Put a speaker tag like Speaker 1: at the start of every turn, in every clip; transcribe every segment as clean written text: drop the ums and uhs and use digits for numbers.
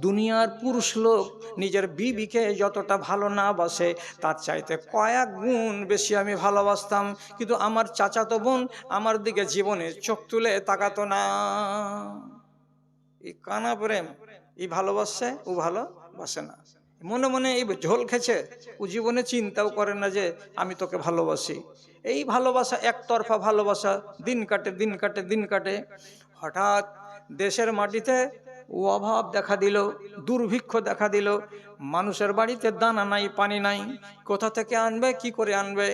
Speaker 1: দুনিয়ার পুরুষ লোক নিজের বিবিকে যতটা ভালো না বাসে তার চাইতে কয়েক গুণ বেশি আমি ভালোবাসতাম, কিন্তু আমার চাচাতো বোন আমার দিকে জীবনে চোখ তুলে তাকাতো না। এই কানা প্রেম, এই ভালোবাসে, ও ভালোবাসে না, মনে মনে এই ঝোল খেছে, ও জীবনে চিন্তাও করে না যে আমি তোকে ভালোবাসি। এই ভালোবাসা একতরফা ভালোবাসা, দিন কাটে দিন কাটে দিন কাটে। হঠাৎ দেশের মাটিতে অভাব দেখা দিল, দুর্ভিক্ষ দেখা দিল, মানুষের বাড়িতে দানা নাই, পানি নাই, কোথা থেকে আনবে, কি করে আনবে।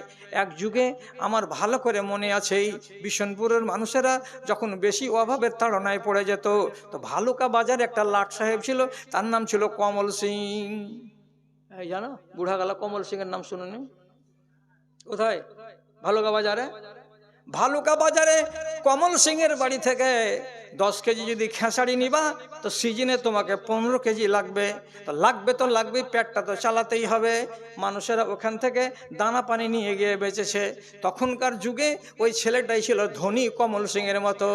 Speaker 1: এক যুগে আমার ভালো করে মনে আছে, এই বিশনপুরের মানুষেরা যখন বেশি অভাবের তাড়নায় পড়ে যেত, তো ভালুকা বাজারে একটা লাট সাহেব ছিল, তার নাম ছিল কমল সিং। এই জানো, বুড়া গেলা কমল সিং এর নাম শুনুনি? কোথায়? ভালুকা বাজারে। ভালুকা বাজারে কমল সিং এর বাড়ি থেকে 10 কেজি যদি খেসারি নিবা, তো সিজনে তোমাকে 15 কেজি লাগবে। তো লাগবে, পেটটা তো চালাতেই হবে। মানুষেরা ওখান থেকে দানা পানি নিয়ে গিয়ে বেচেছে। তখনকার যুগে ওই ছেলেটাই ছিল ধনী কমল সিং এর মতো।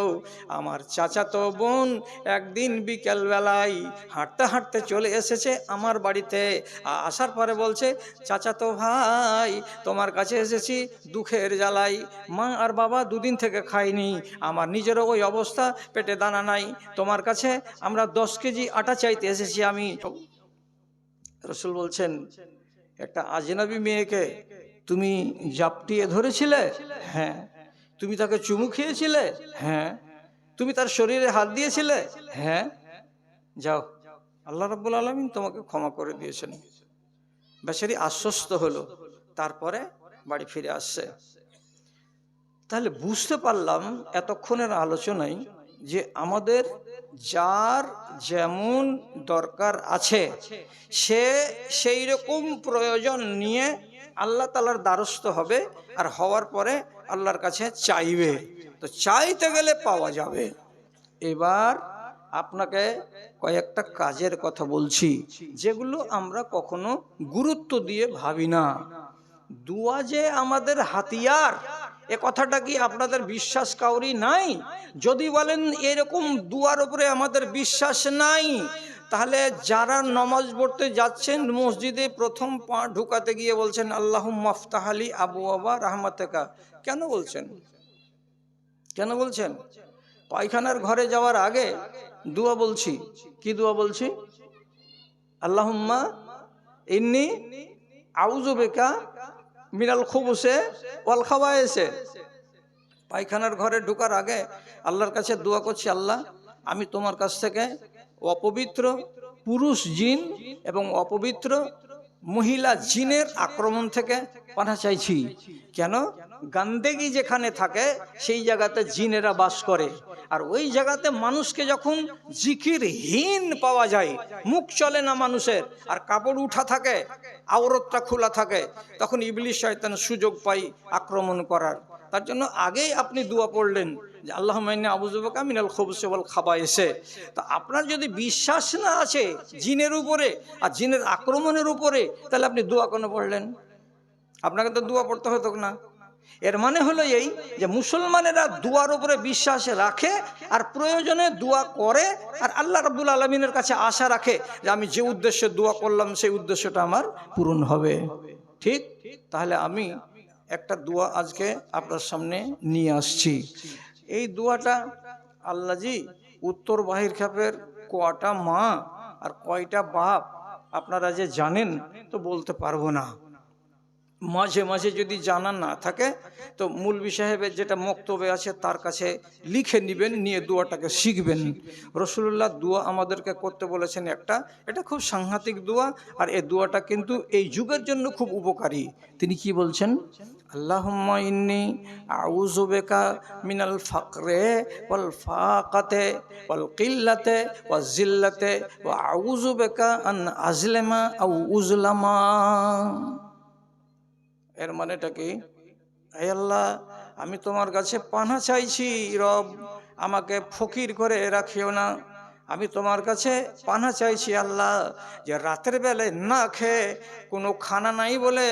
Speaker 1: আমার চাচাতো বোন একদিন বিকেল বেলায় হাঁটতে হাঁটতে চলে এসেছে আমার বাড়িতে। আসার পরে বলছে, চাচাতো ভাই, তোমার কাছে এসেছি দুঃখের জ্বালাই। মা আর বাবা দুদিন থেকে খাইনি, আমার নিজেরও ওই অবস্থা, পেটে দানা নাই। তোমার কাছে আমরা 10 কেজি আটা চাইতে এসেছি আমি। রসুল বলছেন, একটা আজনবী মেয়েকে তুমি জাপটিয়ে ধরেছিলে? হ্যাঁ। তুমি তাকে চুমু খেয়েছিলে? হ্যাঁ। তুমি তার শরীরে হাত দিয়েছিলে? হ্যাঁ। যাও, আল্লাহ রাব্বুল আলামিন তোমাকে ক্ষমা করে দিয়েছেন। বেচারি আশ্বস্ত হলো, তারপরে বাড়ি ফিরে আসছে। তাহলে বুঝতে পারলাম এতক্ষণের আলোচনায় যে আমাদের যার যেমন দরকার আছে, সে সেই রকম প্রয়োজন নিয়ে আল্লাহ তাআলার দ্বারস্থ হবে, আর হওয়ার পরে আল্লাহর কাছে চাইবে। তো চাইতে গেলে পাওয়া যাবে। এবার আপনাকে কয়েকটা কাজের কথা বলছি, যেগুলো আমরা কখনো গুরুত্ব দিয়ে ভাবি না। দুয়া যে আমাদের হাতিয়ার, এ কথাটা কি আপনাদের বিশ্বাস কাউরি নাই? যদি বলেন এরকম দুয়ার উপরে আমাদের বিশ্বাস নাই, তাহলে যারা নামাজ পড়তে যাচ্ছেন মসজিদে প্রথম পা ঢুকাতে গিয়ে বলছেন আল্লাহুম্মা আফতাহ লি আবওয়াবা রাহমাতিকা, কেন বলছেন? কেন বলছেন? পায়খানার ঘরে যাওয়ার আগে দোয়া বলছি। কি দোয়া বলছি? আল্লাহুম্মা ইন্নী আউযু বিকা মিনাল খুবুসে ওয়াল খাবায়েসে। পায়খানার ঘরে ঢোকার আগে আল্লাহর কাছে দোয়া করছি, আল্লাহ, আমি তোমার কাছ থেকে অপবিত্র পুরুষ জিন এবং অপবিত্র মহিলা জিনের আক্রমণ থেকে পানা চাইছি। কেন? গান্দেগি যেখানে থাকে সেই জায়গাতে জিনেরা বাস করে, আর ওই জায়গাতে মানুষকে যখন জিকিরহীন পাওয়া যায়, মুখ চলে না মানুষের, আর কাপড় উঠা থাকে, আওরতটা খোলা থাকে, তখন ইবলিশ শয়তান সুযোগ পাই আক্রমণ করার। তার জন্য আগেই আপনি দোয়া পড়লেন যে আল্লাহুম্মা ইন্নী আউযু বিকা মিনাল খুবুসি ওয়াল খাবায়েসে। তো আপনার যদি বিশ্বাস না আছে জিনের উপরে আর জিনের আক্রমণের উপরে, তাহলে আপনি দোয়া কেন পড়লেন? আপনাকে তো দোয়া পড়তে হতো না। এর মানে হলো এই যে মুসলমানেরা দোয়ার উপরে বিশ্বাস রাখে, আর প্রয়োজনে দোয়া করে, আর আল্লাহ রাব্বুল আলামিনের কাছে আশা রাখে যে আমি যে উদ্দেশ্যে দোয়া করলাম সেই উদ্দেশ্যটা আমার পূরণ হবে। ঠিক? তাহলে আমি একটা দোয়া আজকে আপনার সামনে নিয়ে আসছি। এই দোয়াটা আল্লাহজি উত্তর বাহির খাপের কয়টা মা আর কয়টা বাপ আপনারা যে জানেন তো বলতে পারবো না। মাঝে মাঝে যদি জানা না থাকে তো মৌলভী সাহেবের যেটা মক্তবে আছে তার কাছে লিখে নেবেন, নিয়ে দোয়াটাকে শিখবেন। রাসূলুল্লাহ দোয়া আমাদেরকে করতে বলেছেন একটা, এটা খুব সাংঘাতিক দোয়া, আর এই দোয়াটা কিন্তু এই যুগের জন্য খুব উপকারী। তিনি কি বলছেন? আল্লাহুম্মা ইন্নী আউযু বিকা মিনাল ফাকরে ওয়াল ফাকাতে ওয়াল কিল্লাতে ওয়াজ জিল্লাতে ওয়া আউযু বিকা আন আজলামা আও উজলামা। এর মানেটা কি? হে আল্লাহ, আমি তোমার কাছে পানা চাইছি, রব আমাকে ফকির করে রাখিও না, আমি তোমার কাছে পানা চাইছি আল্লাহ, যে রাতের বেলায় না খেয়ে, কোনো খানা নাই বলে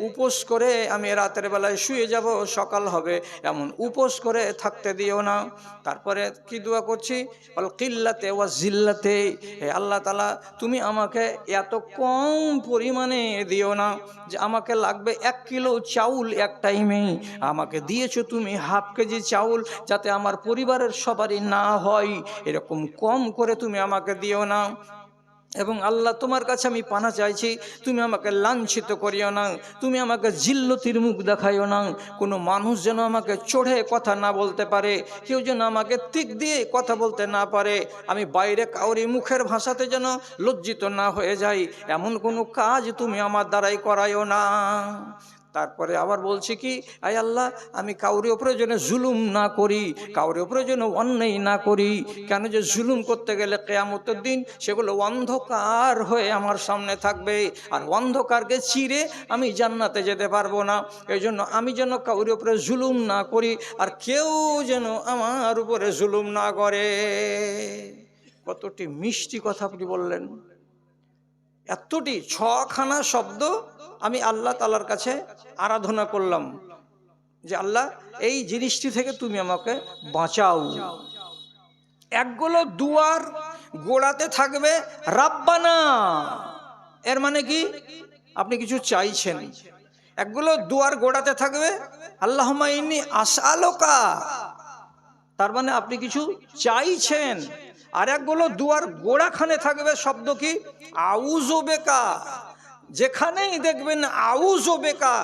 Speaker 1: উপোস করে আমি রাতের বেলায় শুয়ে যাব, সকাল হবে এমন উপোস করে থাকতে দিও না। তারপরে কি দোয়া করছি, অল কিল্লাতে ওয়া জিল্লাতে, হে আল্লাহ তাআলা তুমি আমাকে এত কম পরিমাণে দিও না যে আমাকে লাগবে 1 কিলো চাউল এক টাইমে, আমাকে দিয়েছো তুমি হাফ কেজি চাউল, যাতে আমার পরিবারের সবারই না হয়, এরকম কম করে তুমি আমাকে দিও না। এবং আল্লাহ তোমার কাছে আমি পানা চাইছি, তুমি আমাকে লাঞ্ছিত করিও না, তুমি আমাকে জিল্লতির মুখ দেখাইও না, কোনো মানুষ যেন আমাকে চড়ে কথা না বলতে পারে, কেউ যেন আমাকে তিক দিয়ে কথা বলতে না পারে, আমি বাইরে কাউরি মুখের ভাষাতে যেন লজ্জিত না হয়ে যাই, এমন কোনো কাজ তুমি আমার দ্বারাই করাইও না। তারপরে আবার বলছি কি, আয় আল্লাহ আমি কাউরি উপরে যেন জুলুম না করি, কাউরি উপরে যেন অন্যায় না করি, কেন যে জুলুম করতে গেলে কিয়ামতের দিন সেগুলো অন্ধকার হয়ে আমার সামনে থাকবে, আর অন্ধকারকে চিরে আমি জান্নাতে যেতে পারবো না। এই জন্য আমি যেন কাউরি উপরে জুলুম না করি, আর কেউ যেন আমার উপরে জুলুম না করে। কতটি মিষ্টি কথা আপনি বললেন, এতটি 6খানা শব্দ আমি আল্লাহ তাআলার কাছে আরাধনা করলাম যে আল্লাহ এই জিনিসটি থেকে তুমি আমাকে বাঁচাও। একগুলো দুয়ার গোড়াতে থাকবে রাব্বানা, এর মানে কি আপনি কিছু চাইছেন। একগুলো দুয়ার গোড়াতে থাকবে আল্লাহুম্মা ইন্নী আসআলুকা, তার মানে আপনি কিছু চাইছেন। আর একগুলো দুয়ার গোড়াখানে থাকবে শব্দ কি, আউযু বিকা, যেখানেই দেখবেন আউযু বিকা,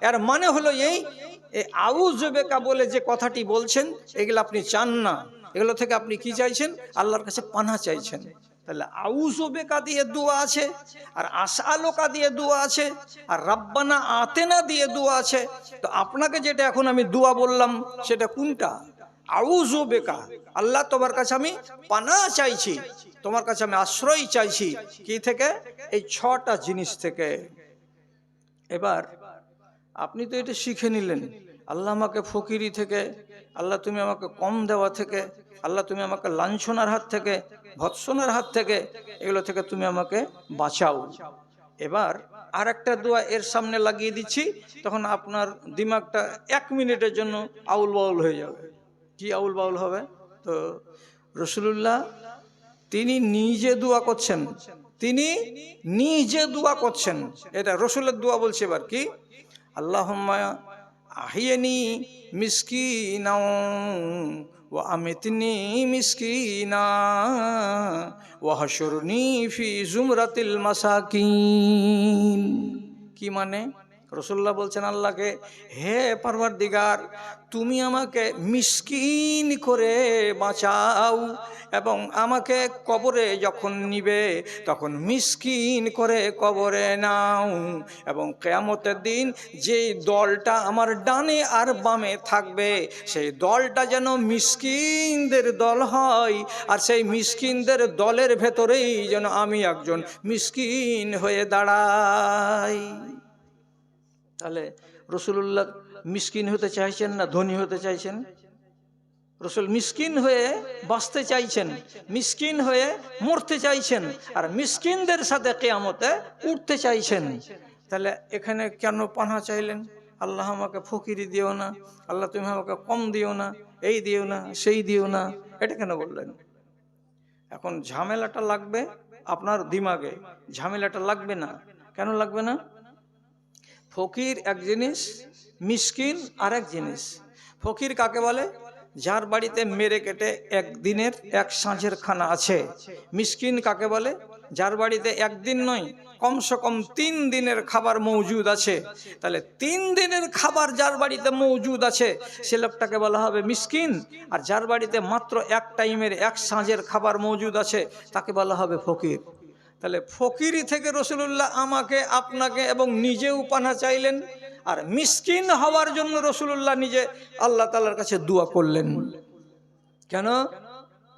Speaker 1: এর মানে হলো এই আউযু বিকা বলে যে কথাটি বলছেন, এগুলো আপনি চান না, এগুলো থেকে আপনি কি চাইছেন, আল্লাহর কাছে পানাহ চাইছেন। তাহলে আউযু বিকা দিয়ে দোয়া আছে, আর আসআলুকা দিয়ে দোয়া আছে, আর রাব্বানা আতেনা দিয়ে দোয়া আছে। তো আপনাকে যেটা এখন আমি দোয়া বললাম সেটা কোনটা? আউযু বিকা, আল্লাহ তোমার কাছে আমি পানাহ চাইছি, তোমার কাছে আমি আশ্রয় চাইছি। কি থেকে? এই 6টা জিনিস থেকে। এবার আপনি তো এটা শিখে নিলেন, আল্লাহ আমাকে ফকিরি থেকে, আল্লাহ তুমি আমাকে কম দেওয়া থেকে, আল্লাহ তুমি আমাকে লাঞ্ছনার হাত থেকে, ভৎসনার হাত থেকে, এগুলো থেকে তুমি আমাকে বাঁচাও। এবার আর একটা দোয়া এর সামনে লাগিয়ে দিচ্ছি, তখন আপনার দিমাগটা 1 মিনিটের জন্য আউল বাউল হয়ে যাবে। কি আউল বাউল হবে? তো রাসূলুল্লাহ তিনি নিজে দোয়া করছেন, তিনি নিজে দোয়া করছেন, এটা রাসূলের দোয়া বলছে। এবার কি, আল্লাহুম্মা আহিয়ানি মিসকিনা ওয়া আমিতনি মিসকিনা ওয়া হাশুরনি ফি জুমরাতিল মাসাকিন। কি মানে? রাসূলুল্লাহ বলছেন আল্লাহকে, হে পরওয়ারদিগার তুমি আমাকে মিসকিন করে বাঁচাও, এবং আমাকে কবরে যখন নিবে তখন মিসকিন করে কবরে নাও, এবং কিয়ামতের দিন যেই দলটা আমার ডানে আর বামে থাকবে সেই দলটা যেন মিসকিনদের দল হয়, আর সেই মিসকিনদের দলের ভেতরেই যেন আমি একজন মিসকিন হয়ে দাঁড়াই। তাহলে রাসূলুল্লাহ মিসকিন হতে চাইছেন না ধনী হতে চাইছেন? রাসূল মিসকিন হয়ে বাঁচতে চাইছেন, মিসকিন হয়ে মরতে চাইছেন, আর মিসকিনদের সাথে কিয়ামতে উঠতে চাইছেন। তাহলে এখানে কেন পানাহ চাইলেন? আল্লাহ আমাকে ফকিরি দিও না, আল্লাহ তুমি আমাকে কম দিও না, এই দিও না, সেই দিও না, এটা কেন বললেন? এখন ঝামেলাটা লাগবে আপনার দিমাগে, ঝামেলাটা লাগবে না। কেন লাগবে না? ফকির এক জিনিস, মিসকিন আর এক জিনিস। ফকির কাকে বলে? যার বাড়িতে মেরে কেটে একদিনের এক সাঁঝের খানা আছে। মিসকিন কাকে বলে? যার বাড়িতে একদিন নয় কমসে কম 3 দিনের খাবার মজুদ আছে। তাহলে 3 দিনের খাবার যার বাড়িতে মজুদ আছে সে লোকটাকে বলা হবে মিসকিন, আর যার বাড়িতে মাত্র এক টাইমের এক সাঁঝের খাবার মজুদ আছে তাকে বলা হবে ফকির। তাহলে ফকিরি থেকে রাসূলুল্লাহ আমাকে, আপনাকে এবং নিজেও পানাহ চাইলেন, আর মিসকিন হওয়ার জন্য রাসূলুল্লাহ নিজে আল্লাহ তাআলার কাছে দোয়া করলেন। কেন?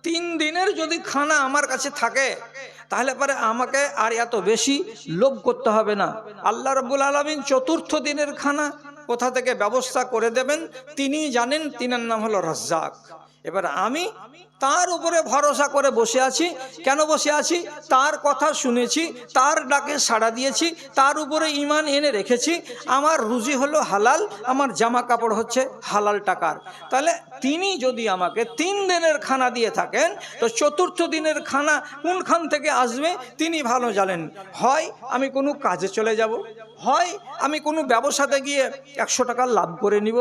Speaker 1: 3 দিনের যদি খানা আমার কাছে থাকে তাহলে পরে আমাকে আর এত বেশি লোভ করতে হবে না। আল্লাহ রাব্বুল আলামিন 4র্থ দিনের খানা কোথা থেকে ব্যবস্থা করে দেবেন তিনি জানেন, তিনার নাম হলো রাজ্জাক। এবার আমি তার উপরে ভরসা করে বসে আছি। কেন বসে আছি? তার কথা শুনেছি, তার ডাকে সাড়া দিয়েছি, তার উপরে ঈমান এনে রেখেছি। আমার রুজি হলো হালাল, আমার জামা কাপড় হচ্ছে হালাল টাকার। তাহলে তিনি যদি আমাকে 3 দিনের খানা দিয়ে থাকেন, তো 4র্থ দিনের খানা কোনখান থেকে আসবে তিনি ভালো জানেন। হয় আমি কোনো কাজে চলে যাব, হয় আমি কোনো ব্যবসাতে গিয়ে 100 টাকা লাভ করে নিব,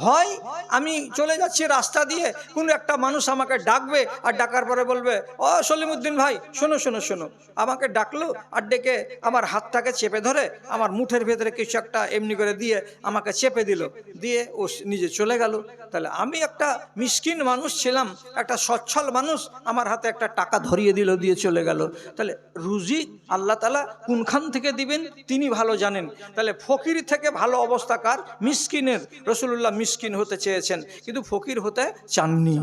Speaker 1: হয় আমি চলে যাচ্ছি রাস্তা দিয়ে, কোনো একটা মানুষ আমাকে ডাকবে, আর ডাকার পরে বলবে, ও সলিমুদ্দিন ভাই শোনো শোনো শোনো। আমাকে ডাকলো আর ডেকে আমার হাতটাকে চেপে ধরে আমার মুঠের ভেতরে কিছু একটা এমনি করে দিয়ে আমাকে চেপে দিল, দিয়ে ও নিজে চলে গেল। তাহলে আমি একটা মিসকিন মানুষ ছিলাম, একটা সচ্ছল মানুষ, আমার হাতে একটা টাকা ধরিয়ে দিল, দিয়ে চলে গেল। তাহলে রুজি আল্লাহ তাআলা কোনখান থেকে দিবেন তিনি ভালো জানেন। তাহলে ফকির থেকে ভালো অবস্থা কার? মিসকিনের। রাসূলুল্লাহ মিসকিন হতে চেয়েছেন, কিন্তু ফকির হতে চাননি।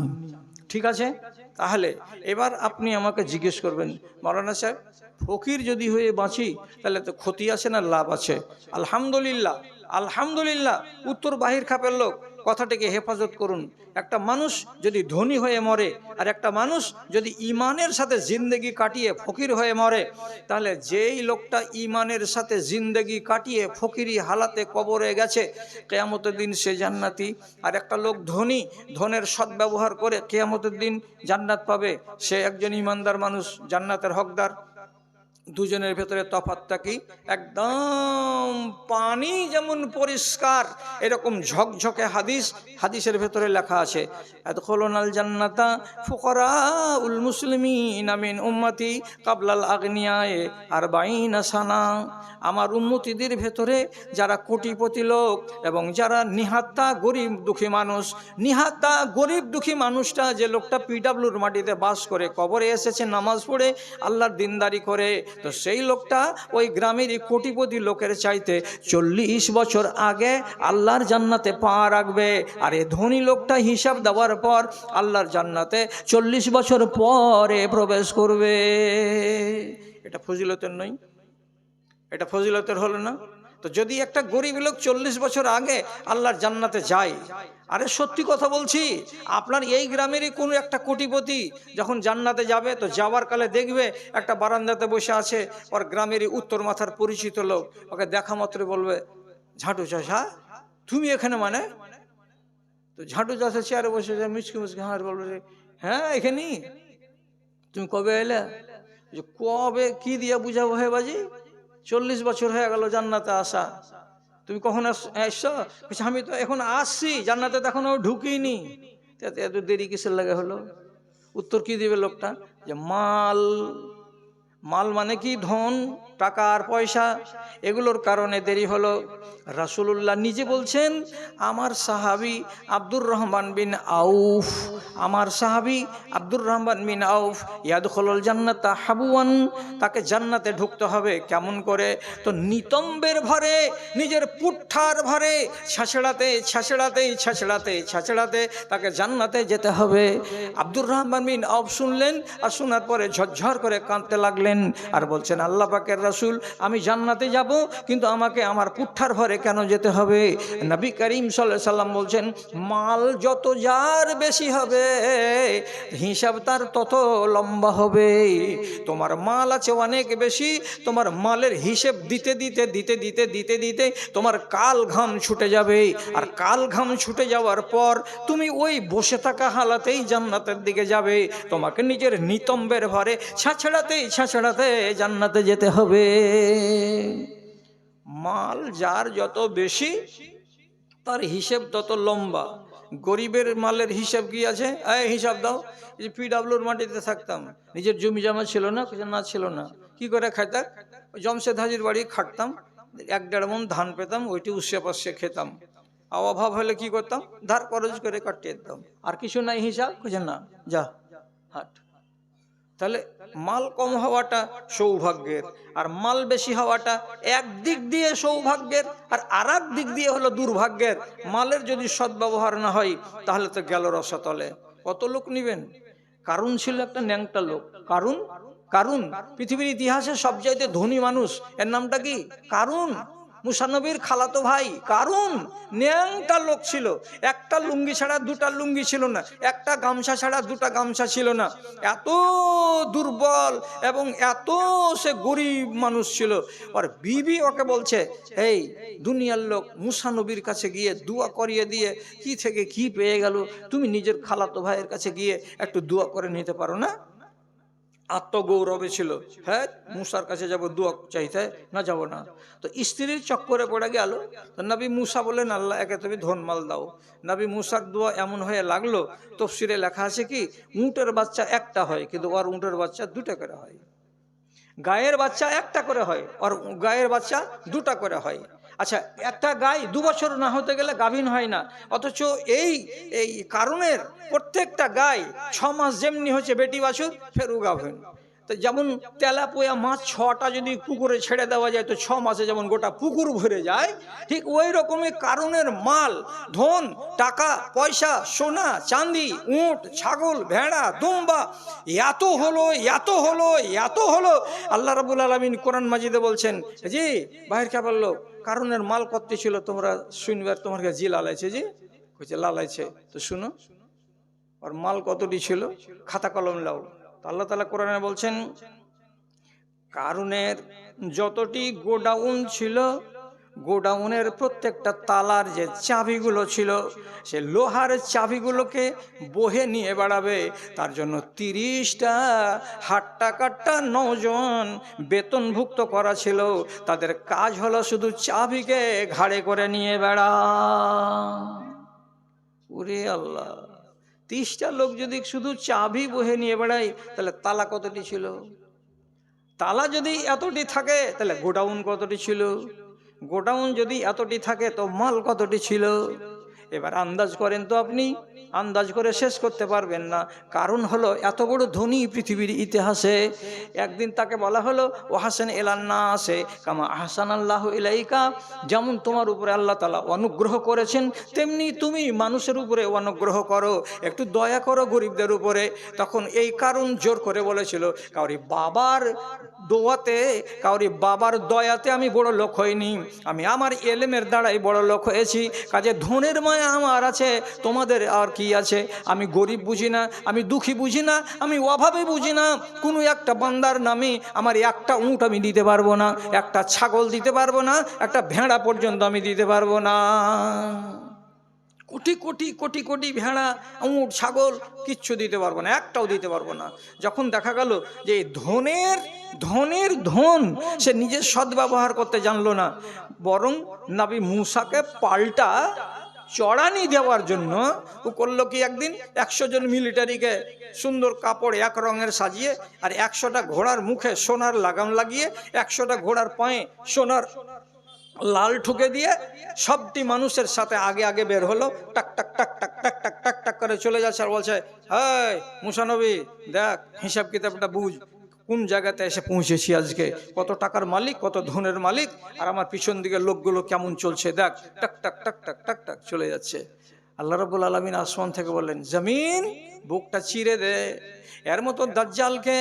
Speaker 1: ঠিক আছে? তাহলে এবার আপনি আমাকে জিজ্ঞেস করবেন, মাওলানা সাহেব ফকির যদি হয়ে বাঁচি তাহলে তো ক্ষতি আছে না লাভ আছে? আলহামদুলিল্লাহ, আলহামদুলিল্লাহ। উত্তর বাহির খাপের লোক, কথাটিকে হেফাজত করুন। একটা মানুষ যদি ধনী হয়ে মরে, আর একটা মানুষ যদি ইমানের সাথে জিন্দেগি কাটিয়ে ফকির হয়ে মরে, তাহলে যেই লোকটা ইমানের সাথে জিন্দেগি কাটিয়ে ফকিরি হালাতে কবরে গেছে, কিয়ামতের দিন সে জান্নাতি। আর একটা লোক ধনী, ধনের সদ্ব্যবহার করে কিয়ামতের দিন জান্নাত পাবে, সে একজন ইমানদার মানুষ, জান্নাতের হকদার। দুজনের ভেতরে তফাৎটা কি? একদম পানি যেমন পরিষ্কার, এরকম ঝকঝকে হাদিস, হাদিসের ভেতরে লেখা আছে, আদখুলুনাল জান্নাতা ফুকারাউল মুসলিমিন মিন উম্মতি কাবলাল আগনিয়ায়ে 40 সানা। আমার উম্মতিদের ভেতরে যারা কোটিপতি লোক এবং যারা নিহাত্তা গরিব দুঃখী মানুষ, নিহাত্তা গরিব দুঃখী মানুষটা, যে লোকটা পিডাব্লিউর মাটিতে বাস করে কবরে এসেছে নামাজ পড়ে আল্লাহর দিনদারি করে, তো সেই লোকটা ওই গ্রামেরই কোটিপতি লোকের চাইতে 40 বছর আগে আল্লাহর জান্নাতে পা রাখবে। আর এই ধনী লোকটা হিসাব দেওয়ার পর আল্লাহর জান্নাতে 40 বছর পরে প্রবেশ করবে। এটা ফজিলতের নয়? এটা ফজিলতের হলো না? তো যদি একটা গরিব লোক 40 বছর আগে আল্লাহর জান্নাতে যায়, আরে সত্যি কথা বলছি, আপনার এই গ্রামেরই কোনো একটা কোটিপতি যখন জান্নাতে যাবে, তো যাওয়ার কালে দেখবে একটা বারান্দাতে বসে আছে ওর গ্রামেরই উত্তর মাথার পরিচিত লোক, ওকে দেখা মাত্র বলবে, ঝাঁটু চাষা তুমি এখানে? মানে তো ঝাঁটু চাষা চেয়ারে বসে যায়, মুচকি মুচকি হাঁড় বলবে, হ্যাঁ এখানেই। তুমি কবে এলে? কবে কি দিয়ে বুঝাবো হে বাজি, 40 বছর হয়ে গেল জান্নাতে আসা, তুমি কখন এসছো? আমি তো এখন আসছি, জান্নাতে তো এখনো ঢুকিনি। এত দেরি কিসের লাগে হলো? উত্তর কি দিবে লোকটা? যে মাল, মাল মানে কি? ধন, টাকা আর পয়সা, এগুলোর কারণে দেরি হলো। রাসূলুল্লাহ নিজে বলছেন, আমার সাহাবী আব্দুর রহমান বিন আউফ, আমার সাহাবী আব্দুর রহমান বিন আউফ ইয়াদখুলুল জান্নাতা হাবুয়ান, তাকে জান্নাতে ঢুকতে হবে কেমন করে? তো নিতম্বের ভরে, নিজের পুট্ঠার ভরে ছাছড়াতে ছাছড়াতে ছাছড়াতে ছাছড়াতে তাকে জান্নাতে যেতে হবে। আব্দুর রহমান বিন আউফ শুনলেন, আর শোনার পরে ঝরঝর করে কাঁদতে লাগলেন, আর বলছেন, আল্লাহ পাকের রাসূল, আমি জান্নাতে যাব, কিন্তু আমাকে আমার পুট্ঠার ভরে কেন যেতে হবে? নবী করিম সাল্লাল্লাহু আলাইহি সাল্লাম বলছেন, মাল যত যার বেশি হবে হিসাব তার তত লম্বা হবে। তোমার মাল আছে অনেক বেশি, তোমার মালের হিসেব দিতে দিতে দিতে দিতে দিতে দিতে তোমার কাল ঘাম ছুটে যাবে, আর কাল ঘাম ছুটে যাওয়ার পর তুমি ওই বসে থাকা হালাতেই জান্নাতের দিকে যাবে। তোমাকে নিজের নিতম্বের ভরে ছাছড়াতেই ছাছড়াতে জান্নাতে যেতে হবে। মাল যার যত বেশি তার হিসেব তত লম্বা। গরিবের মালের হিসাব কি আছে? হিসাব দাও। যে পিডাব্লিউর মাটিতে থাকতাম, নিজের জমি জমা ছিল না, না ছিল না, কি করে খাইতাম? জমশেদ হাজির বাড়ি খাটতাম, 1-1.5 মণ ধান পেতাম, ওইটি উৎসে পাশে খেতাম। অভাব হলে কি করতাম? ধার খরচ করে কাটিয়ে দিতাম। আর কিছু নাই হিসাব? না, যা হাট। তাহলে মাল কম হওয়াটা সৌভাগ্যের, আর মাল বেশি হওয়াটা একদিক দিয়ে সৌভাগ্যের, আর আরেক দিক দিয়ে হলো দুর্ভাগ্যের। মালের যদি সদ্ব্যবহার না হয় তাহলে তো গেল রসাতলে। কত লোক নিবেন? কারুন ছিল একটা ন্যাংটা লোক। কারুন পৃথিবীর ইতিহাসে সবচাইতে ধনী মানুষ, এর নামটা কি? কারুন। মুসা নবীর খালাতো ভাই কারুন ন্যাংটা লোক ছিল, একটা লুঙ্গি ছাড়া দুটা লুঙ্গি ছিল না, একটা গামছা ছাড়া দুটা গামছা ছিল না, এত দুর্বল এবং এত সে গরিব মানুষ ছিল। আর বিবি ওকে বলছে, এই দুনিয়ার লোক মুসা নবীর কাছে গিয়ে দোয়া করিয়ে দিয়ে কি থেকে কি পেয়ে গেল, তুমি নিজের খালাতো ভাইয়ের কাছে গিয়ে একটু দোয়া করে নিতে পারো না? আত্মগৌরবে ছিল, হ্যাঁ মুসার কাছে যাব দোয়া চাইতে, না যাব না। তো স্ত্রীর চক্করে পড়ে গেল। তো নবী মুসা বললেন, আল্লাহ একে তুমি ধনমাল দাও। নবী মুসার দোয়া এমন হয়ে লাগলো, তফসিরে লেখা আছে কি, উটের বাচ্চা একটা হয় কিন্তু ওর উটের বাচ্চা দুটা করে হয়, গায়ের বাচ্চা একটা করে হয় আর গায়ের বাচ্চা দুটা করে হয়। আচ্ছা, একটা গাই 2 বছর না হতে গেলে গাভীন হয় না, অথচ এই এই কারণের প্রত্যেকটা গাই 6 মাস যেমনি হচ্ছে বেটি বাছুর ফেরু গাভীন। তো যেমন তেলাপোয়া মাছ 6টা যদি পুকুরে ছেড়ে দেওয়া যায় তো 6 মাসে যেমন গোটা পুকুর ভরে যায়, ঠিক ওই রকমই কারণের মাল, ধন, টাকা পয়সা, সোনা চাঁদি, উট, ছাগল, ভেড়া, দুম্বা এত হলো এত হলো এত হলো। আল্লাহ রাব্বুল আলামিন কোরআন মাজিদে বলছেন, জি বাহির কে বললো কারণের মাল কত ছিল তোমরা শুনবার, তোমার কাছে জি লালাইছে, জি কইছে লালাইছে, তো শুনো আর মাল কতটি ছিল, খাতা কলম লাও। আল্লাহ তাআলা কোরআনে বলছেন, কারুনের যতটি গোডাউন ছিল, গোডাউনের প্রত্যেকটা তালার যে চাবিগুলো ছিল, সে লোহার চাবিগুলোকে বহে নিয়ে বেড়াবে। তার জন্য 30টা হাট্টা কাট্টা 9 জন বেতনভুক্ত করা ছিল, তাদের কাজ হলো শুধু চাবিকে ঘাড়ে করে নিয়ে বেড়া। ওরে আল্লাহ, 30টা লোক যদি শুধু চাবি বহে নিয়ে বেড়ায় তাহলে তালা কতটি ছিল? তালা যদি এতটি থাকে তাহলে গোডাউন কতটি ছিল? গোডাউন যদি এতটি থাকে তো মাল কতটি ছিল? এবার আন্দাজ করেন তো, আপনি আন্দাজ করে শেষ করতে পারবেন না। কারণ হলো এত বড় ধনী পৃথিবীর ইতিহাসে। একদিন তাকে বলা হলো, ও হাসান এলান্না আসে কামা আহসান আল্লাহ ইলাইকা, যেমন তোমার উপরে আল্লাহ তাআলা অনুগ্রহ করেছেন তেমনি তুমি মানুষের উপরে অনুগ্রহ করো, একটু দয়া করো গরিবদের উপরে। তখন এই কারণ জোর করে বলেছিল, কাউরি বাবার দোয়াতে, কাউরি বাবার দয়াতে আমি বড় লোক হইনি, আমি আমার এলেমের দ্বারাই বড় লোক হয়েছি। কাজে ধনের মায়া আমার আছে, তোমাদের আর কি আছে? আমি গরিব বুঝি না, আমি দুঃখী বুঝি না, আমি অভাবে বুঝি না। কোনো একটা বান্দার নামে আমার একটা উট আমি দিতে পারবো না, একটা ছাগল দিতে পারবো না, একটা ভেড়া পর্যন্ত আমি দিতে পারবো না। কোটি কোটি কোটি কোটি ভেড়া, উট, ছাগল কিচ্ছু দিতে পারবো না, একটাও দিতে পারবো না। যখন দেখা গেল যে ধনের ধন সে নিজের সদ্ব্যবহার করতে জানলো না, বরং নবী মুসাকে পাল্টা চড়ানি দেওয়ার জন্য ও করলো কি, একদিন 100 জন মিলিটারিকে সুন্দর কাপড় এক রঙের সাজিয়ে আর 100টা ঘোড়ার মুখে সোনার লাগাম লাগিয়ে 100টা ঘোড়ার পায়ে সোনার লাল ঠুকে দিয়ে সবটি মানুষের সাথে আগে আগে বের হলো, টাক টাক টাক টাক টাক টাক টাক টাক করে চলে যাচ্ছে আর বলছে, এই মুসা নবী দেখ হিসাব কিতাবটা বুঝ, কোন জায়গাতে এসে পৌঁছেছি আজকে, কত টাকার মালিক, কত ধনের মালিক, আর আমার পিছন দিকে লোকগুলো কেমন চলছে দেখ, টাক টাক টাক টাক টাক টাক চলে যাচ্ছে। আল্লাহ রাব্বুল আলামিন আসমান থেকে বললেন, জমিন বুকটা চিরে দে। এর মতো দাজ্জালকে,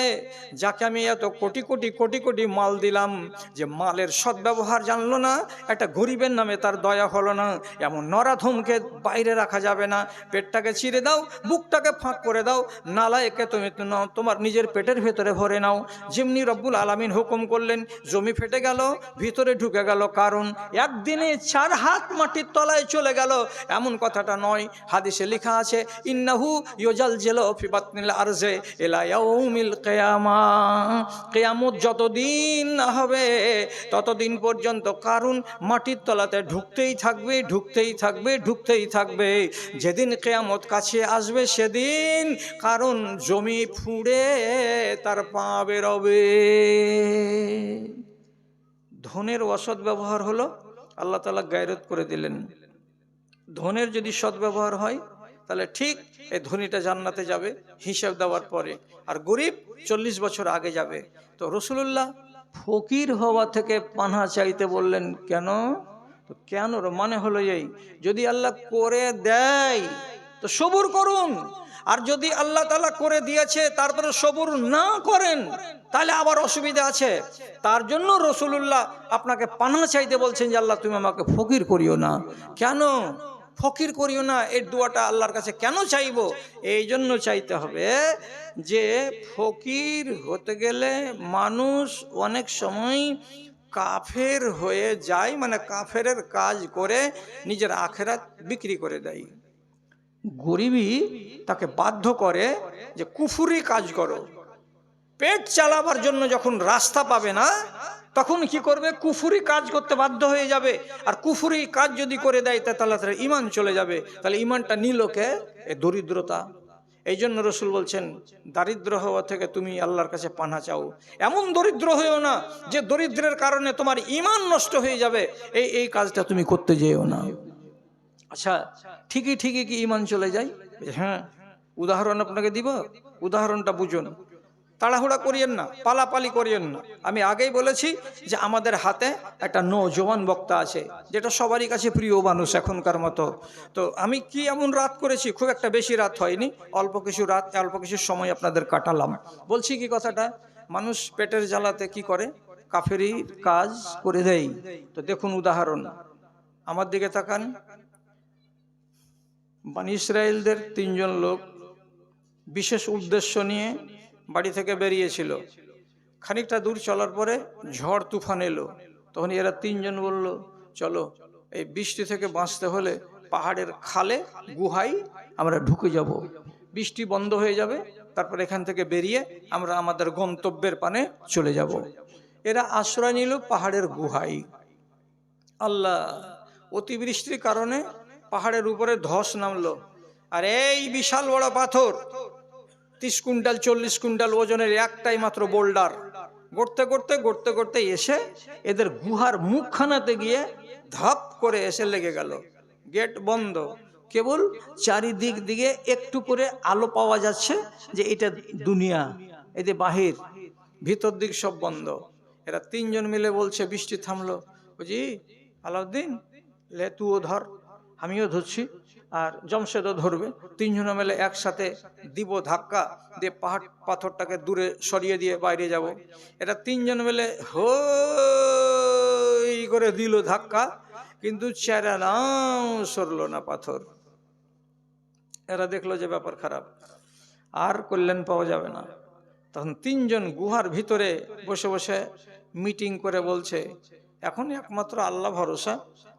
Speaker 1: যাকে আমি এত কোটি কোটি কোটি কোটি মাল দিলাম, যে মালের সদ্ব্যবহার জানলো না, একটা গরিবের নামে তার দয়া হলো না, এমন নরাধমকে বাইরে রাখা যাবে না। পেটটাকে চিরে দাও, বুকটাকে ফাঁক করে দাও, নালায়েকে তুমি তোমার নিজের পেটের ভেতরে ভরে নাও। যেমনি রব্বুল আলামিন হুকুম করলেন, জমি ফেটে গেল, ভিতরে ঢুকে গেল। কারণ একদিনে 4 হাত মাটির তলায় চলে গেল, এমন কথাটা নয়। হাদিসে লেখা আছে, ইন্নাহু ইউজালজিলু ফি বাতনিল আরজে ইলা ইয়াউমিল কিয়ামা, কিয়ামত যতদিন না হবে ততদিন পর্যন্ত কারণ মাটির তলাতে ঢুকতেই থাকবে, ঢুকতেই থাকবে, ঢুকতেই থাকবে। যেদিন কিয়ামত কাছে আসবে সেদিন কারণ জমি ফুঁড়ে তার পা বেরোবে। ধনের অসৎ ব্যবহার হলো, আল্লাহ তাআলা গায়রত করে দিলেন। ধনের যদি সদ্ব্যবহার হয় তাহলে ঠিক এই ধনীটা জান্নাতে যাবে হিসাব দেওয়ার পরে, আর গরিব 40 বছর আগে যাবে। তো রাসূলুল্লাহ ফকির হওয়া থেকে পানাহ চাইতে বললেন কেন? তো কেন মানে হলো এই, যদি আল্লাহ করে দেয় তো সবুর করুন, আর যদি আল্লাহ তাআলা করে দিয়েছে তারপরে সবুর না করেন তাহলে আবার অসুবিধা আছে। তার জন্য রাসূলুল্লাহ আপনাকে পানাহ চাইতে বলছেন যে আল্লাহ তুমি আমাকে ফকির করিও না। কেন ফকির করিও না? এই দোয়াটা আল্লাহর কাছে কেন চাইবো? এই জন্য চাইতে হবে যে ফকির হতে গেলে মানুষ অনেক সময় কাফের হয়ে যায়, মানে কাফেরের কাজ করে নিজের আখেরাত বিক্রি করে দেয়। গরিবই তাকে বাধ্য করে যে কুফরি কাজ করো। পেট চালাবার জন্য যখন রাস্তা পাবে না তখন কি করবে? কুফরি কাজ করতে বাধ্য হয়ে যাবে। আর কুফরি কাজ যদি করে দেয় তাহলে তার ঈমান চলে যাবে। তাহলে ঈমানটা নিল কে? এই দরিদ্রতা। এই জন্য রসুল বলছেন দারিদ্র হওয়া থেকে তুমি আল্লাহর কাছে পানাহ চাও। এমন দরিদ্র হয়েও না যে দরিদ্রের কারণে তোমার ঈমান নষ্ট হয়ে যাবে, এই কাজটা তুমি করতে যেও না। আচ্ছা, ঠিকই কি ঈমান চলে যায়? হ্যাঁ, উদাহরণ আপনাকে দিব, উদাহরণটা বুঝুন। তাড়াহুড়া করিয়েন না, পালাপালি করিয়েন না। আমি আগেই বলেছি যে আমাদের হাতে একটা নওজোয়ান বক্তা আছে, যেটা সবারই কাছে প্রিয় মানুষ এখনকার মতো। তো আমি কি এমন রাত করেছি? খুব একটা বেশি রাত হয়নি, অল্প কিছু সময় আপনাদের কাটালাম। বলছি কি কথাটা, মানুষ পেটের জ্বালাতে কি করে? কাফেরি কাজ করে দেয়। তো দেখুন উদাহরণ, আমার দিকে তাকান। বনী ইসরায়েলদের 3 জন লোক বিশেষ উদ্দেশ্য নিয়ে বাড়ি থেকে বেরিয়েছিল। খানিকটা দূর চলার পরে ঝড় তুফান এলো। তখন এরা 3 জন বলল, চলো এই বৃষ্টি থেকে বাঁচতে হলে পাহাড়ের খালে গুহায় আমরা ঢুকে যাব, বৃষ্টি বন্ধ হয়ে যাবে, তারপর এখান থেকে বেরিয়ে আমরা আমাদের গন্তব্যের পানে চলে যাব। এরা আশ্রয় নিল পাহাড়ের গুহায়। আল্লাহ, অতিবৃষ্টির কারণে পাহাড়ের উপরে ধস নামলো। আর এই বিশাল বড় পাথর 30 কুইন্টাল 40 কুইন্টাল ওজনের একটাই মাত্র বোল্ডার গড়তে গড়তে এসে এদের গুহার মুখখানাতে গিয়ে ধাপ করে এসে লেগে গেল। গেট বন্ধ, কেবল চারিদিক দিকে একটু করে আলো পাওয়া যাচ্ছে যে এটা দুনিয়া, এই যে বাহির, ভিতর দিক সব বন্ধ। এরা 3 জন মিলে বলছে, বৃষ্টি থামলো, বুঝি আলাউদ্দিন লে তুও ধর, আমিও ধরছি, আর জমশেদও ধরবে। 3 জন মিলে একসাথে দিব ধাক্কা দিয়ে পাথরটাকে দূরে সরিয়ে দিয়ে বাইরে যাব। এটা 3 জন মিলে হই করে দিল ধাক্কা, কিন্তু চেরা নাও সরলো না পাথর। এরা দেখলো যে ব্যাপার খারাপ, আর কল্যাণ পাওয়া যাবে না। তখন 3 জন গুহার ভিতরে বসে বসে মিটিং করে বলছে, এখন একমাত্র আল্লাহ ভরসা,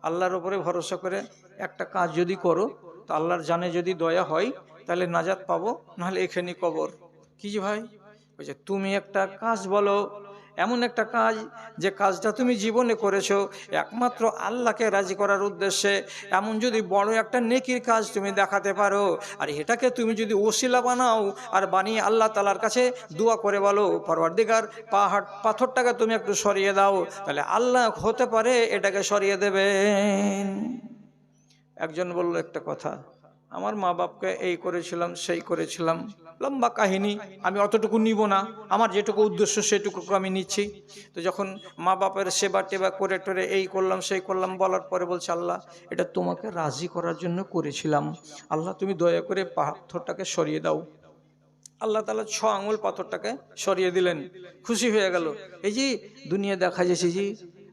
Speaker 1: আল্লাহর উপরে ভরসা করে একটা কাজ যদি করো তো আল্লাহর জানে যদি দয়া হয় তাহলে নাজাত পাবো, নাহলে এখানেই কবর। কি যে ভাই? বলছে তুমি একটা কাজ বলো, এমন একটা কাজ যে কাজটা তুমি জীবনে করেছো একমাত্র আল্লাহকে রাজি করার উদ্দেশ্যে, এমন যদি বড় একটা নেকির কাজ তুমি দেখাতে পারো, আর এটাকে তুমি যদি ওসিলা বানাও আর বানিয়ে আল্লাহ তাআলার কাছে দোয়া করে বলো, পরওয়ারদিগার পাথরটাকে তুমি একটু সরিয়ে দাও, তাহলে আল্লাহ হতে পারে এটাকে সরিয়ে দেবেন। একজন বলল একটা কথা, আমার মা বাপকে এই করেছিলাম সেই করেছিলাম, লম্বা কাহিনী, আমি অতটুকু নিব না, আমার যেটুকু উদ্দেশ্য সেটুকু আমি নিচ্ছি। তো যখন মা বাপের সেবা টেবা করে টরে এই করলাম সেই করলাম বলার পরে বলছে, আল্লাহ এটা তোমাকে রাজি করার জন্য করেছিলাম, আল্লাহ তুমি দয়া করে পাথরটাকে সরিয়ে দাও। আল্লাহ তাআলা 6 আঙুল পাথরটাকে সরিয়ে দিলেন। খুশি হয়ে গেল। এই যে দুনিয়া দেখা যাচ্ছে, জি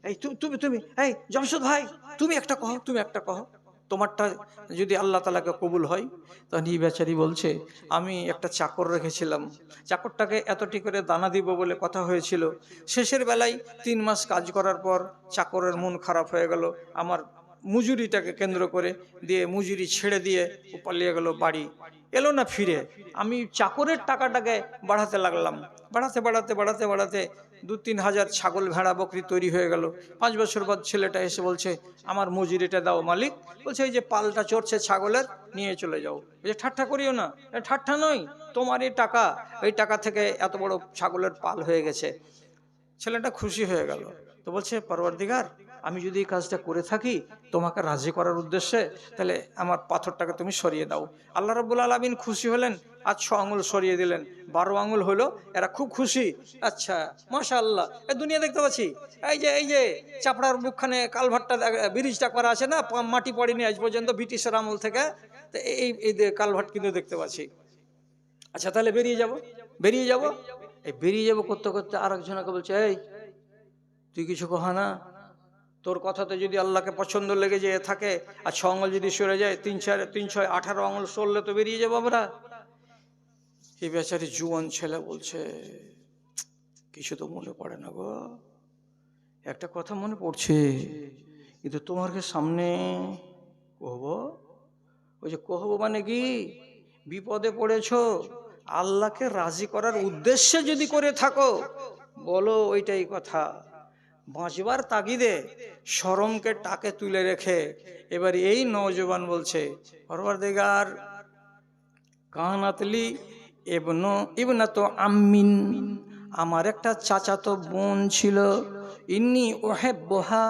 Speaker 1: এই তুমি এই জমশেদ ভাই তুমি একটা কহো, তোমারটা যদি আল্লাহ তাআলাকে কবুল হয়। তখন এই বেচারি বলছে, আমি একটা চাকর রেখেছিলাম, চাকরটাকে এতটি করে দানা দিব বলে কথা হয়েছিল, শেষের বেলায় 3 মাস কাজ করার পর চাকরের মন খারাপ হয়ে গেল, আমার মজুরিটাকে কেন্দ্র করে দিয়ে মজুরি ছেড়ে দিয়ে ও পালিয়ে গেল বাড়ি, এলো না ফিরে। আমি চাকরের টাকাটাকে বাড়াতে লাগলাম, বাড়াতে 2-3 হাজার ছাগল ভেড়া বকরি তৈরি হয়ে গেল। 5 বছর বাদ ছেলেটা এসে বলছে, আমার মজুরিটা দাও মালিক। বলছে এই যে পালটা চড়ছে ছাগলের, নিয়ে চলে যাও। বলছে ঠাট্টা করিও না, ঠাট্টা নয়, তোমার এই টাকা, ওই টাকা থেকে এত বড় ছাগলের পাল হয়ে গেছে। ছেলেটা খুশি হয়ে গেল। তো বলছে, পরওয়ারদিগার আমি যদি এই কাজটা করে থাকি তোমাকে রাজি করার উদ্দেশ্যে, তাহলে আমার পাথরটাকে তুমি সরিয়ে দাও। আল্লাহ রাব্বুল আলামিন খুশি হলেন, আর 6 আঙুল সরিয়ে দিলেন, 12 আঙুল হলো। এরা খুব খুশি। আচ্ছা মাশাআল্লাহ, এই দুনিয়া দেখতে পাচ্ছি, এই যে চাপড়ার বুকখানে কালভারটা ব্রিজটা করা আছে না, মাটি পড়েনি আজ পর্যন্ত ব্রিটিশের আমল থেকে, তো এই কালভার্ট কিন্তু দেখতে পাচ্ছি। আচ্ছা তাহলে বেরিয়ে যাব। এই বেরিয়ে যাব করতে করতে আরেকজনকে বলছে, এই তুই কিছু কহা না, তোর কথাতে যদি আল্লাহকে পছন্দ লেগে যেয়ে থাকে আর 6 আঙুল যদি সরে যায়, 3 6 18 আঙুল সরলে তো বেরিয়ে যাবো আমরা। এই বেচারি জুয়ান ছেলে বলছে, কিছু তো মনে পড়ে না গো, একটা কথা মনে পড়ছে, কিন্তু তোমাকে সামনে কহবো। ওই যে কহবো মানে কি, বিপদে পড়েছো, আল্লাহকে রাজি করার উদ্দেশ্যে যদি করে থাকো বলো, ওইটাই কথা। বাঁচবার তাগিদে শরমকে টাকে তুলে রেখে এবার এই নওজোয়ান বলছে, পরওয়ারদিগার কানাতলি ইবনাতু আম্মিন, আমার একটা চাচাতো বোন ছিল, ইন্নী উহিব্বুহা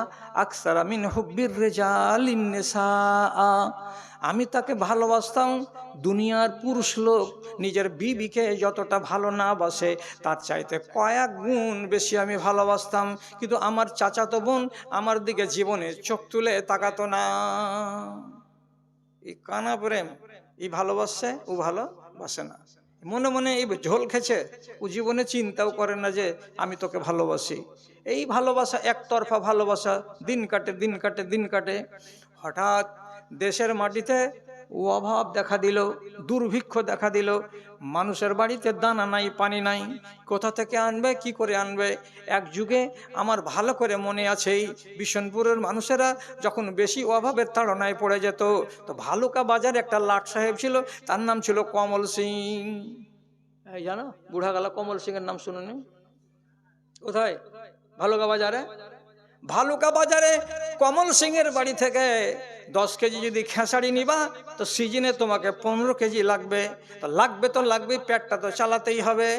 Speaker 1: আকসারা মিন হুব্বির রিজালিন নিসা, আমি তাকে ভালোবাসতাম দুনিয়ার পুরুষ লোক নিজের বিবিকে যতটা ভালো না বাসে তার চাইতে কয়েক গুণ বেশি আমি ভালোবাসতাম, কিন্তু আমার চাচাতো বোন আমার দিকে জীবনে চোখ তুলে তাকাতো না। এই কানা প্রেম, এই ভালোবাসে ও ভালোবাসে না, মনে মনে এই ঝোল খেছে, ও জীবনে চিন্তাও করে না যে আমি তোকে ভালোবাসি। এই ভালোবাসা একতরফা ভালোবাসা, দিন কাটে। হঠাৎ দেশের মাটিতে অভাব দেখা দিল, দুর্ভিক্ষ দেখা দিল, মানুষের বাড়িতে দানা নাই, পানি নাই, কোথা থেকে আনবে, কি করে আনবে। এক যুগে আমার ভালো করে মনে আছে, এই বিশনপুরের মানুষেরা যখন বেশি অভাবের তাড়নায় পড়ে যেত, তো ভালুকা বাজারে একটা লাট সাহেব ছিল, তার নাম ছিল কমল সিং। এই জানো বুড়াগালা কমল সিং এর নাম শুনুনি? কোথায়? ভালুকা বাজারে কমল সিং এর বাড়ি থেকে 10 কেজি যদি খেসারি নিবা তো সিজনে তোমাকে 15 কেজি লাগবে, তো লাগবে, পেটটা তো চালাতেই হবে।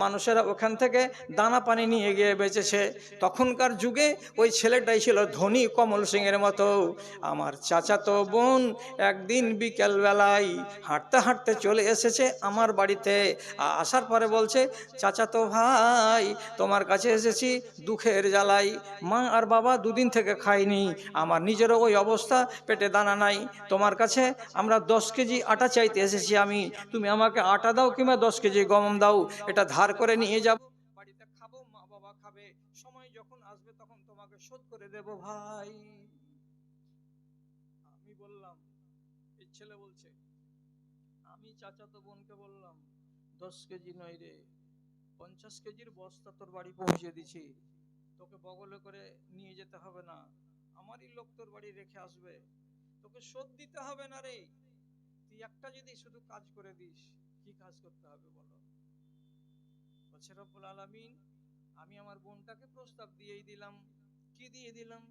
Speaker 1: মানুষেরা ওখান থেকে দানা পানি নিয়ে গিয়ে বেচেছে। তখনকার যুগে ওই ছেলেটাই ছিল ধনী কমল সিং এর মতো। আমার চাচাতো বোন একদিন বিকেল বেলায় হাঁটতে হাঁটতে চলে এসেছে আমার বাড়িতে, আসার পরে বলছে, চাচাতো ভাই তোমার কাছে এসেছি দুঃখের জ্বালাই, মা আর বাবা দুদিন থেকে খাইনি, আমার নিজেরও ওই অবস্থা, পেটে দানা নাই, তোমার কাছে আমরা 10 কেজি আটা চাইতে এসেছি আমি, তুমি আমাকে আটা দাও কিংবা 10 কেজি গম দাও, এটা ধার করে নিয়ে যাব, বাড়িতে খাবো, মা বাবা খাবে, সময় যখন আসবে তখন তোমাকে শোধ করে দেব ভাই। আমি বললাম, এই ছেলে বলছে, আমি চাচাতো বোনকে বললাম, 10 কেজি নয় রে, 50 কেজির বস্তা তোর বাড়ি পৌঁছে দিছি, তোকে বগলে করে নিয়ে যেতে হবে না, আমারই লোক তোর বাড়ি রেখে আসবে, তোকে শোধ দিতে হবে না রে, তুই একটা যদি শুধু কাজ করে দিস। কি কাজ করতে হবে বলো? বলছে, রব্বুল আলামিন, আমি আমার বোনটাকে প্রস্তাব দিয়েই দিলাম। কি দিয়ে দিলাম?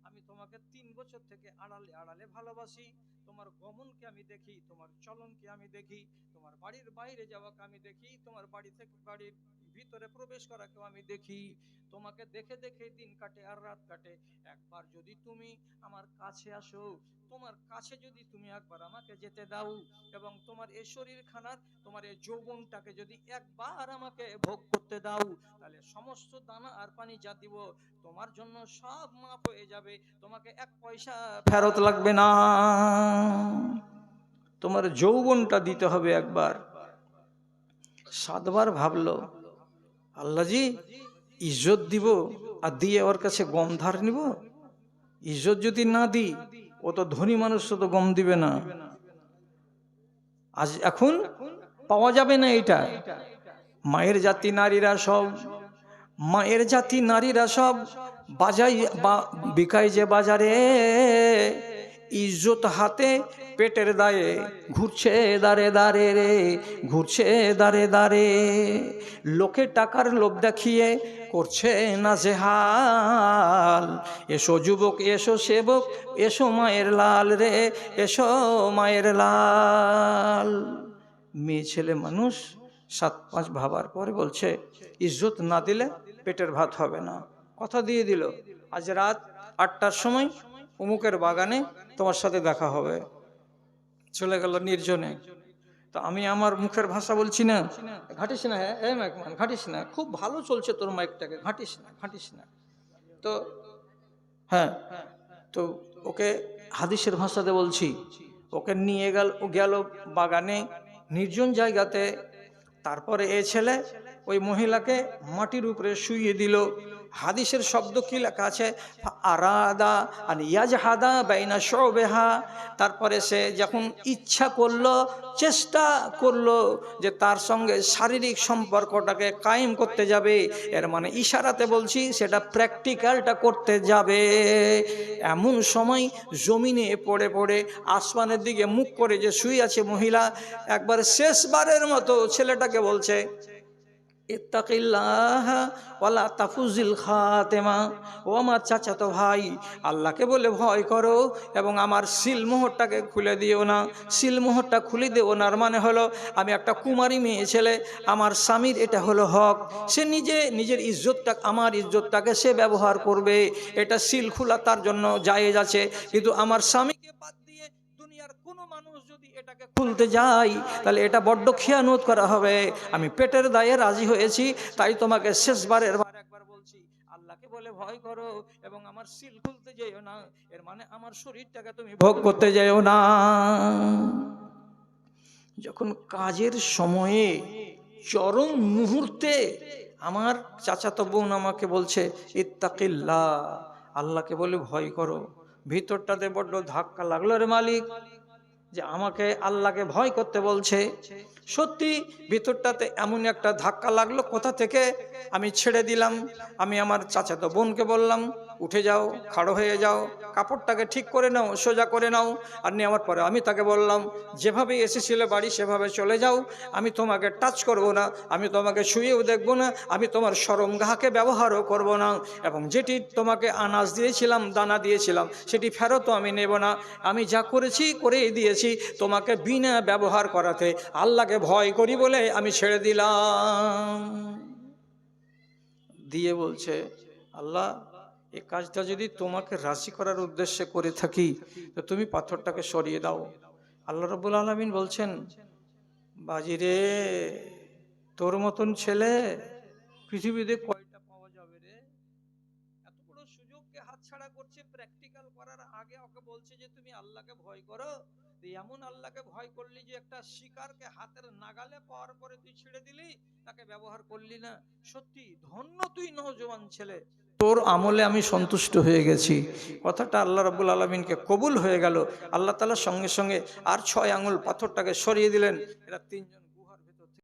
Speaker 1: আমি তোমাকে 3 বছর থেকে আড়ালে আড়ালে ভালোবাসি, তোমার গমনকে আমি দেখি, তোমার চলনকে আমি দেখি, তোমার বাড়ির বাইরে যাওয়াকে আমি দেখি, তোমার বাড়ি থেকে বাড়ির ভিতরে প্রবেশ করাকেও আমি দেখি, তোমাকে দেখে দেখে দিন কাটে আর রাত কাটে। একবার যদি তুমি আমার কাছে আসো, তোমার কাছে যদি তুমি একবার আমাকে যেতে দাও, এবং তোমার এই শরীরখানার, তোমার এই যৌবনটাকে যদি একবার আমাকে ভোগ করতে দাও, তাহলে সমস্ত দানা আর পানি যা দিব তোমার জন্য সব মাফ হয়ে যাবে, তোমাকে 1 পয়সা ফেরত লাগবে না, তোমার যৌবনটা দিতে হবে একবার। 7 বার ভাবলো, আল্লাহজি ইজ্জত দিব আর দিয়ে ওর কাছে গম ধার নিব? ইজ্জত যদি না দিই, ও তো ধনী মানুষ, তো গম দিবে না, আজ এখন পাওয়া যাবে না এটা। মায়ের জাতি নারীরা সব বাজাই বিকায় যে বাজারে, ইজ্জত হাতে পেটের দায়ে ঘুরছে দাঁড়ে দাঁড়ে রে, ঘুরছে দাঁড়ে দাঁড়ে, লোকে টাকার লোভ দেখিয়ে করছে না জেহাল। এসো যুবক, এসো সেবক, এসো মায়ের লাল রে, এসো মায়ের লাল। মেয়ে ছেলে মানুষ 7-5 ভাবার পরে বলছে, ইজ্জত না দিলে পেটের ভাত হবে না। কথা দিয়ে দিল, আজ রাত 8টার সময় অমুকের বাগানে তোমার সাথে দেখা হবে। চলে গেল নির্জনে। তো আমি আমার মুখের ভাষা বলছি না, ঘাটিস না, হ্যাঁ এই মাইকমান ঘাটিস না, খুব ভালো চলছে তোর মাইকটাকে, ঘাটিস না। তো হ্যাঁ, তো ওকে হাদিসের ভাষাতে বলছি, ওকে নিয়ে গেল বাগানে, নির্জন জায়গাতে, তারপরে এ ছেলে ওই মহিলাকে মাটির উপরে শুইয়ে দিল। হাদিসের শব্দ কি লেখা আছে, আরাদা আর ইয়াজহাদা বাইনা শুবেহা, তারপরে সে যখন ইচ্ছা করলো, চেষ্টা করলো যে তার সঙ্গে শারীরিক সম্পর্কটাকে কায়েম করতে যাবে, এর মানে ইশারাতে বলছি সেটা প্র্যাকটিক্যালটা করতে যাবে, এমন সময় জমিনে পড়ে পড়ে আসমানের দিকে মুখ করে যে শুয়ে আছে মহিলা, একবার শেষবারের মতো ছেলেটাকে বলছে, ইত্তাকিল্লাহ ওয়ালা তাফুজিল খাতেমা, ও আমার চাচাতো ভাই, আল্লাহকে বলে ভয় করো এবং আমার সিলমোহরটাকে খুলে দিও না। সিলমোহরটা খুলে দেও না মানে হলো, আমি একটা কুমারী মেয়ে ছেলে, আমার স্বামীর এটা হলো হক, সে নিজের ইজ্জতটা, আমার ইজ্জতটাকে সে ব্যবহার করবে, এটা সিল খোলা তার জন্য জায়েজ আছে, কিন্তু আমার স্বামীকে বাদ দিয়ে দুনিয়ার কোনো মানুষ যদি এটাকে খুলতে যায় তাহলে এটা বড্ড খেয়ানত করা হবে। আমি পেটের দায়ে রাজি হয়েছি, তাই তোমাকে শেষবারের বার একবার বলছি, আল্লাহকে বলে ভয় করো এবং আমার সিল খুলতে যেও না, এর মানে আমার শরীরটাকে তুমি ভোগ করতে যেও না। যখন কাজের সময়ে চরম মুহূর্তে আমার চাচাতো বোন আমাকে বলছে ইত্তাকিল্লাহ, আল্লাহকে বলে ভয় করো, ভিতরটাতে বড্ড ধাক্কা লাগলো রে মালিক, যে আমাকে আল্লাহকে ভয় করতে বলছে। সত্যি ভিতরটাতে এমন একটা ধাক্কা লাগলো, কোথা থেকে আমি ছেড়ে দিলাম। আমি আমার চাচাতো বোনকে বললাম, উঠে যাও, খাড়ো হয়ে যাও, কাপড়টাকে ঠিক করে নাও, সোজা করে নাও। আর নেওয়ার পরে আমি তাকে বললাম, যেভাবে এসেছিলে বাড়ি সেভাবে চলে যাও, আমি তোমাকে টাচ করব না, আমি তোমাকে শুয়েও দেখব না, আমি তোমার শরমগাহকে ব্যবহারও করব না, এবং যেটি তোমাকে আনাজ দিয়েছিলাম, দানা দিয়েছিলাম, সেটি ফেরতও আমি নেব না। আমি যা করেছি করেই দিয়েছি, তোমাকে বিনা ব্যবহার করাতে আল্লাহকে ভয় করি বলে আমি ছেড়ে দিলাম। দিয়ে বলছে, আল্লাহ, এই কাজটা যদি তোমাকে রাজি করার উদ্দেশ্যে করে থাকি তো তুমি পাথরটাকে সরিয়ে দাও। আল্লাহ রাব্বুল আলামিন বলছেন, বাজিরে, তোর মতন ছেলে পৃথিবীতে কয়টা পাওয়া যাবে রে? এত বড় সুযোগকে হাতছাড়া করছে। প্র্যাকটিক্যাল করার আগে ওকে বলছে যে তুমি আল্লাহকে ভয় করো, এমন আল্লাহকে ভয় করলি যে একটা শিকারকে হাতের নাগালে পাওয়ার পরে তুই ছেড়ে দিলি, তাকে ব্যবহার করলি না। সত্যি ধন্য তুই নওজোয়ান ছেলে, তোর আমলে আমি সন্তুষ্ট হয়ে গেছি। কথাটা আল্লাহ রাব্বুল আলামিনকে কবুল হয়ে গেল। আল্লাহ তাআলা সঙ্গে সঙ্গে আর 6 আঙুল পাথরটাকে সরিয়ে দিলেন। এরা তিনজন